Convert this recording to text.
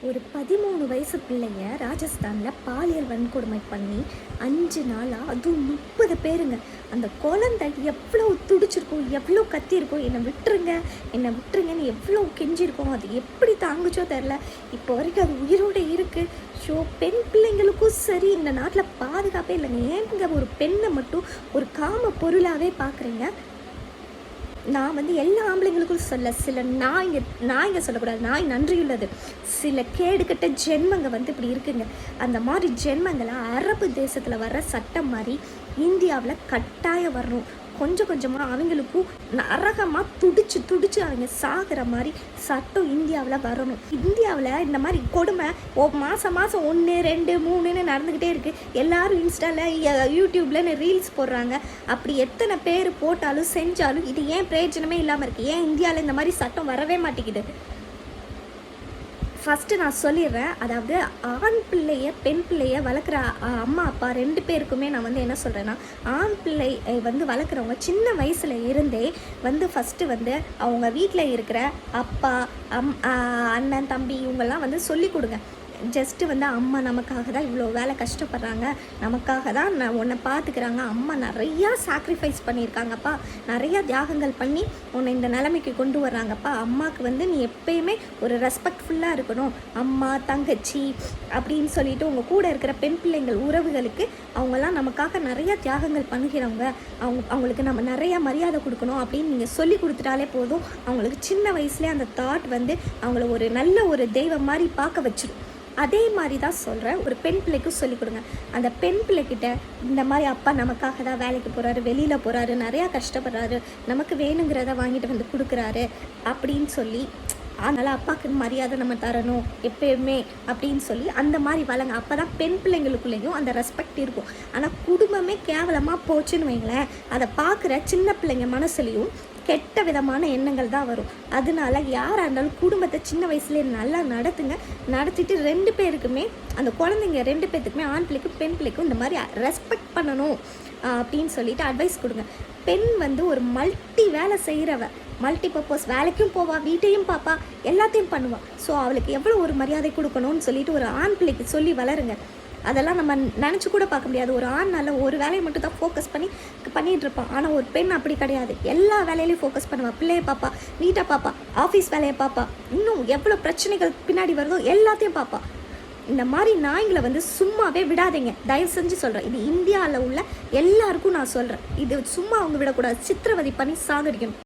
ஒரு 13 வயசு பிள்ளைங்க ராஜஸ்தானில் பாலியல் வன்கொடுமை பண்ணி 5 நாளாக, அதுவும் 30 பேருங்க. அந்த குழந்தை எவ்வளோ துடிச்சிருக்கும், எவ்வளோ கத்தியிருக்கும், என்னை விட்டுருங்கன்னு எவ்வளோ கெஞ்சிருக்கும். அது எப்படி தாங்குச்சோ தெரில. இப்போ வரைக்கும் அது உயிரோடு இருக்குது. ஸோ பெண் பிள்ளைங்களுக்கும் சரி, இந்த நாட்டில் பாதுகாப்பே இல்லைங்க. ஏங்க ஒரு பெண்ணை மட்டும் ஒரு காம பொருளாகவே பார்க்குறீங்க? நான் எல்லா ஆம்பளைங்களுக்கும் சில நாய்ங்க சொல்லக்கூடாது, நாய் நன்றியுள்ளது. சில கேடுகட்ட ஜென்மங்க இப்படி இருக்குங்க. அந்த மாதிரி ஜென்மங்களை அரபு தேசத்தில் வர்ற சட்டம் மாதிரி இந்தியாவில் கட்டாயம் வரணும். கொஞ்சம் கொஞ்சமாக அவங்களுக்கும் நரகமாக துடிச்சு அவங்க சாகிற மாதிரி சட்டம் இந்தியாவில் வரணும். இந்தியாவில் இந்த மாதிரி கொடுமை மாதம் 1, 2, 3ன்னு நடந்துக்கிட்டே இருக்குது. எல்லோரும் இன்ஸ்டாவில் யூடியூப்லன்னு ரீல்ஸ் போடுறாங்க. அப்படி எத்தனை பேர் போட்டாலும் செஞ்சாலும் இது ஏன் பிரயோஜனமே இல்லாமல் இருக்குது? ஏன் இந்தியாவில் இந்த மாதிரி சட்டம் வரவே மாட்டேங்குது? ஃபஸ்ட்டு நான் சொல்லிடுறேன். அதாவது ஆண் பிள்ளையை பெண் பிள்ளையை வளர்க்குற அம்மா அப்பா 2 பேருக்குமே நான் என்ன சொல்கிறேன்னா, ஆண் பிள்ளை வளர்க்குறவங்க சின்ன வயசில் இருந்தே ஃபஸ்ட்டு அவங்க வீட்டில் இருக்கிற அப்பா அண்ணன் தம்பி இவங்கெல்லாம் சொல்லி கொடுங்க. ஜஸ்ட்டு அம்மா நமக்காக தான் இவ்வளோ வேலை கஷ்டப்படுறாங்க, நமக்காக தான் உன்னை பார்த்துக்கிறாங்க, அம்மா நிறையா சாக்ரிஃபைஸ் பண்ணியிருக்காங்கப்பா, நிறையா தியாகங்கள் பண்ணி உன்னை இந்த நிலைமைக்கு கொண்டு வர்றாங்கப்பா. அம்மாவுக்கு நீ எப்பயுமே ஒரு ரெஸ்பெக்ட்ஃபுல்லாக இருக்கணும், அம்மா தங்கச்சி அப்படின்னு சொல்லிட்டு உங்கள் கூட இருக்கிற பெண் பிள்ளைங்கள் உறவுகளுக்கு அவங்கெல்லாம் நமக்காக நிறையா தியாகங்கள் பண்ணுகிறவங்க, அவங்களுக்கு நம்ம நிறையா மரியாதை கொடுக்கணும் அப்படின்னு நீங்கள் சொல்லி கொடுத்துட்டாலே போதும். அவங்களுக்கு சின்ன வயசுலேயே அந்த தாட் அவங்கள ஒரு நல்ல ஒரு தெய்வம் மாதிரி பார்க்க வச்சிடும். அதே மாதிரி தான் சொல்கிறேன், ஒரு பெண் பிள்ளைக்கும் சொல்லிக் கொடுங்க. அந்த பெண் பிள்ளைக்கிட்ட இந்த மாதிரி அப்பா நமக்காக தான் வேலைக்கு போகிறாரு, வெளியில் போகிறாரு, நிறையா கஷ்டப்படுறாரு, நமக்கு வேணுங்கிறத வாங்கிட்டு கொடுக்குறாரு அப்படின்னு சொல்லி, அதனால் அப்பாவுக்கு மரியாதை நம்ம தரணும் எப்பயுமே அப்படின்னு சொல்லி அந்த மாதிரி வளங்க. அப்போ தான் பெண் பிள்ளைங்களுக்குள்ளேயும் அந்த ரெஸ்பெக்ட் இருக்கும். ஆனால் குடும்பமே கேவலமாக போச்சுன்னு வைங்களேன், அதை பார்க்குற சின்ன பிள்ளைங்க மனசுலையும் கெட்ட விதமான எண்ணங்கள் தான் வரும். அதனால யாராக இருந்தாலும் குடும்பத்தை சின்ன வயசுலேயே நல்லா நடத்திட்டு 2 பேருக்குமே, அந்த குழந்தைங்க 2 பேர்த்துக்குமே, ஆண் பிள்ளைக்கும் பெண் பிள்ளைக்கும் இந்த மாதிரி ரெஸ்பெக்ட் பண்ணணும் அப்படின்னு சொல்லிட்டு அட்வைஸ் கொடுங்க. பெண் ஒரு மல்டி வேலை செய்கிறவ, மல்டி பர்பஸ், வேலைக்கும் போவா, வீட்டையும் பாப்பா, எல்லாத்தையும் பண்ணுவாள். ஸோ அவளுக்கு எவ்வளோ ஒரு மரியாதை கொடுக்கணும்னு சொல்லிட்டு ஒரு ஆண் பிள்ளைக்கு சொல்லி வளருங்க. அதெல்லாம் நம்ம நினச்சி கூட பார்க்க முடியாது. ஒரு ஆண்னால ஒரு வேலையை மட்டும் தான் ஃபோக்கஸ் பண்ணிகிட்டு இருப்பான். ஆனால் ஒரு பெண் அப்படி கிடையாது. எல்லா வேலையிலையும் ஃபோக்கஸ் பண்ணுவாள். பிள்ளையை பாப்பா, வீட்டை பாப்பா, ஆஃபீஸ் வேலையை பாப்பா, இன்னும் எவ்வளோ பிரச்சனைகள் பின்னாடி வருதோ எல்லாத்தையும் பாப்பா. இந்த மாதிரி நாய்களை சும்மாவே விடாதீங்க, தயவு செஞ்சு சொல்கிறேன். இது இந்தியாவில் உள்ள எல்லாருக்கும் நான் சொல்கிறேன். இது சும்மா அவங்க விடக்கூடாது, சித்திரவதை பண்ணி சாகடிக்கணும்.